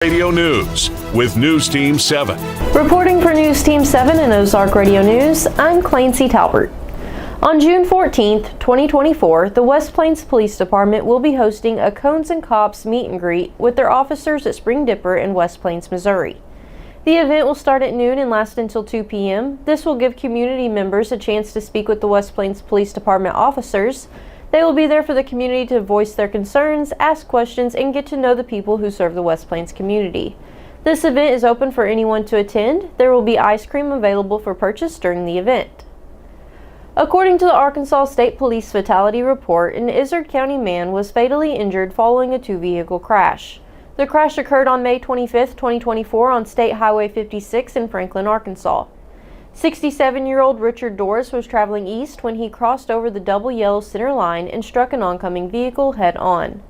Radio News with News Team 7. Reporting for News Team 7 and Ozark Radio News, I'm Clancy Talbert. On June 14th, 2024, the West Plains Police Department will be hosting a Cones and Cops meet and greet with their officers at Spring Dipper in West Plains, Missouri. The event will start at noon and last until 2 p.m. This will give community members a chance to speak with the West Plains Police Department officers. They will be there for the community to voice their concerns, ask questions, and get to know the people who serve the West Plains community. This event is open for anyone to attend. There will be ice cream available for purchase during the event. According to the Arkansas State Police Fatality Report, an Izard County man was fatally injured following a two-vehicle crash. The crash occurred on May 25, 2024 on State Highway 56 in Franklin, Arkansas. 67-year-old Richard Doris was traveling east when he crossed over the double yellow center line and struck an oncoming vehicle head-on.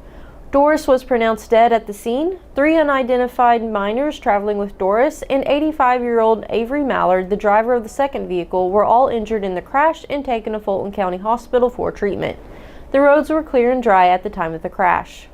Doris was pronounced dead at the scene. 3 unidentified minors traveling with Doris and 85-year-old Avery Mallard, the driver of the second vehicle, were all injured in the crash and taken to Fulton County Hospital for treatment. The roads were clear and dry at the time of the crash.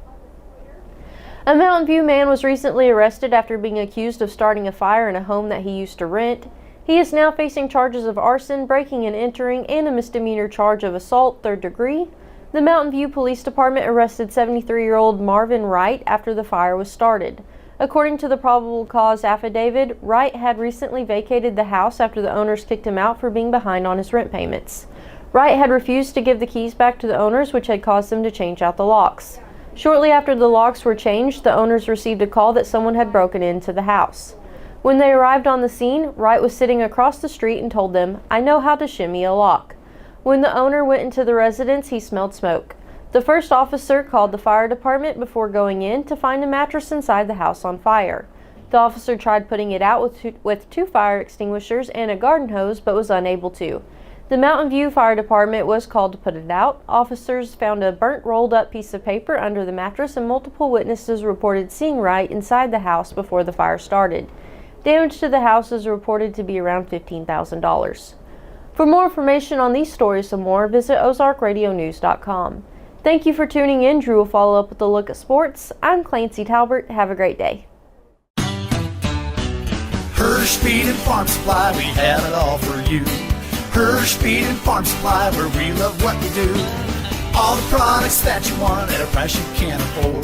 A Mountain View man was recently arrested after being accused of starting a fire in a home that he used to rent. He is now facing charges of arson, breaking and entering, and a misdemeanor charge of assault, 3rd degree. The Mountain View Police Department arrested 73-year-old Marvin Wright after the fire was started. According to the probable cause affidavit, Wright had recently vacated the house after the owners kicked him out for being behind on his rent payments. Wright had refused to give the keys back to the owners, which had caused them to change out the locks. Shortly after the locks were changed, the owners received a call that someone had broken into the house. When they arrived on the scene, Wright was sitting across the street and told them, "I know how to shimmy a lock." When the owner went into the residence, he smelled smoke. The first officer called the fire department before going in to find a mattress inside the house on fire. The officer tried putting it out with 2 fire extinguishers and a garden hose, but was unable to. The Mountain View Fire Department was called to put it out. Officers found a burnt rolled up piece of paper under the mattress, and multiple witnesses reported seeing Wright inside the house before the fire started. Damage to the house is reported to be around $15,000. For more information on these stories and more, visit ozarkradionews.com. Thank you for tuning in. Drew will follow up with a look at sports. I'm Clancy Talbert. Have a great day. Hirsch Feed and Farm Supply, we have it all for you. Hirsch Feed and Farm Supply, where we love what we do. All the products that you want at a price you can't afford.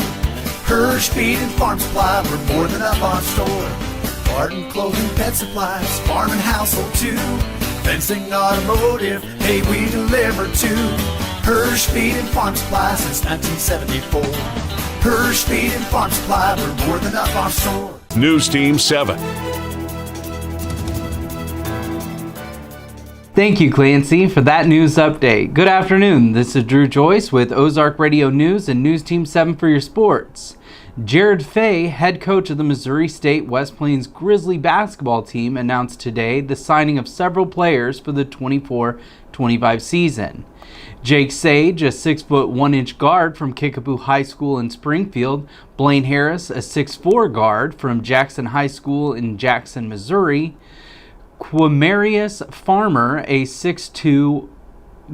Hirsch Feed and Farm Supply, we're more than up on store. Garden, clothing, pet supplies, farm and household too. Fencing, automotive, hey, we deliver too. Hirsch Feed and Farm Supply since 1974. Hirsch Feed and Farm Supply, we're more than up on store. News Team 7. Thank you, Clancy, for that news update. Good afternoon. This is Drew Joyce with Ozark Radio News and News Team 7 for your sports. Jared Fay, head coach of the Missouri State West Plains Grizzly basketball team, announced today the signing of several players for the 24-25 season. Jake Sage, a 6'1" guard from Kickapoo High School in Springfield, Blaine Harris, a 6'4" guard from Jackson High School in Jackson, Missouri, Quamarius Farmer, a 6'2"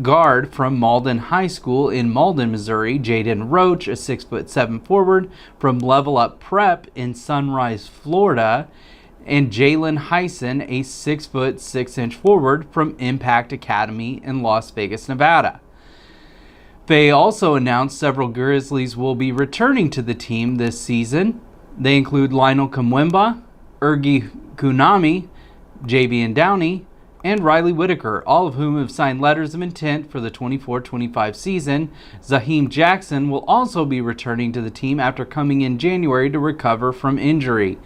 guard from Malden High School in Malden, Missouri, Jaden Roach, a 6'7" forward from Level Up Prep in Sunrise, Florida, and Jalen Hyson, a 6'6" forward from Impact Academy in Las Vegas, Nevada. They also announced several Grizzlies will be returning to the team this season. They include Lionel Kamwemba, Ergi Kunami, Javian Downey, and Riley Whitaker, all of whom have signed letters of intent for the 24-25 season. Zaheem Jackson will also be returning to the team after coming in January to recover from injury.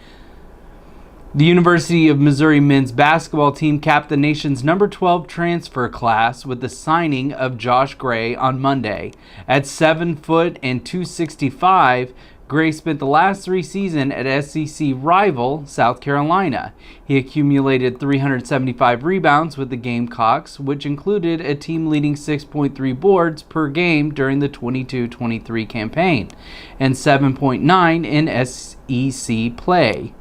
The University of Missouri men's basketball team capped the nation's number 12 transfer class with the signing of Josh Gray on Monday. At 7 foot and 265, Gray spent the last 3 seasons at SEC rival South Carolina. He accumulated 375 rebounds with the Gamecocks, which included a team-leading 6.3 boards per game during the 22-23 campaign, and 7.9 in SEC play.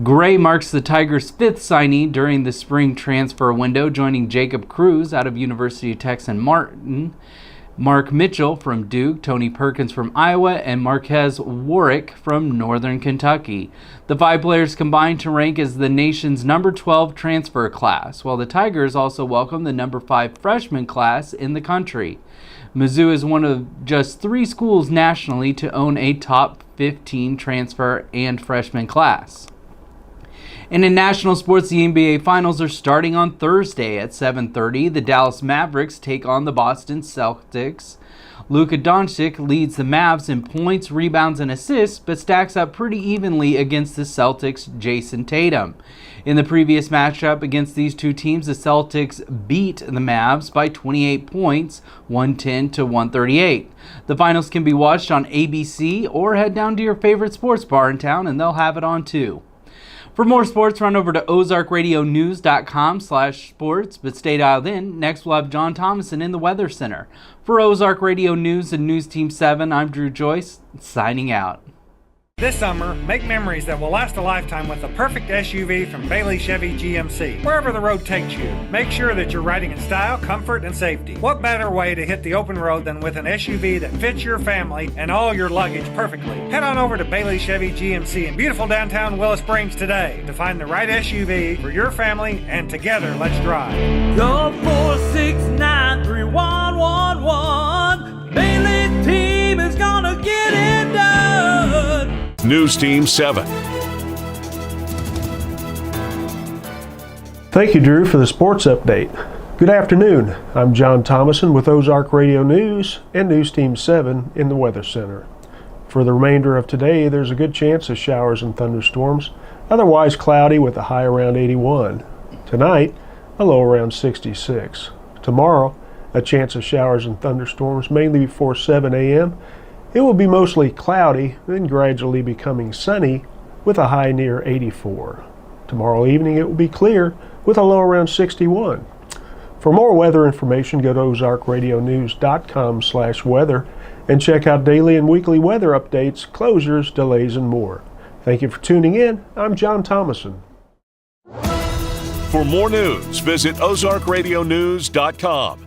Gray marks the Tigers' 5th signee during the spring transfer window, joining Jacob Cruz out of University of Texas Martin. Mark Mitchell from Duke, Tony Perkins from Iowa, and Marquez Warwick from Northern Kentucky. The 5 players combined to rank as the nation's number 12 transfer class, while the Tigers also welcome the number 5 freshman class in the country. Mizzou is one of just 3 schools nationally to own a top 15 transfer and freshman class. And in national sports, the NBA Finals are starting on Thursday at 7:30. The Dallas Mavericks take on the Boston Celtics. Luka Doncic leads the Mavs in points, rebounds, and assists, but stacks up pretty evenly against the Celtics' Jason Tatum. In the previous matchup against these two teams, the Celtics beat the Mavs by 28 points, 110 to 138. The finals can be watched on ABC or head down to your favorite sports bar in town and they'll have it on too. For more sports, run over to ozarkradionews.com/sports, but stay dialed in. Next, we'll have John Thomason in the Weather Center. For Ozark Radio News and News Team 7, I'm Drew Joyce, signing out. This summer, make memories that will last a lifetime with the perfect SUV from Bailey Chevy GMC. Wherever the road takes you, make sure that you're riding in style, comfort, and safety. What better way to hit the open road than with an SUV that fits your family and all your luggage perfectly? Head on over to Bailey Chevy GMC in beautiful downtown Willow Springs today to find the right SUV for your family, and together, let's drive. Go 4693111. Bailey team is gonna get it done. News Team 7. Thank you, Drew, for the sports update. Good afternoon. I'm John Thomason with Ozark Radio News and News Team 7 in the Weather Center. For the remainder of today, there's a good chance of showers and thunderstorms, otherwise cloudy with a high around 81. Tonight, a low around 66. Tomorrow, a chance of showers and thunderstorms mainly before 7 a.m. It will be mostly cloudy, then gradually becoming sunny with a high near 84. Tomorrow evening it will be clear with a low around 61. For more weather information, go to ozarkradionews.com/weather and check out daily and weekly weather updates, closures, delays, and more. Thank you for tuning in. I'm John Thomason. For more news, visit ozarkradionews.com.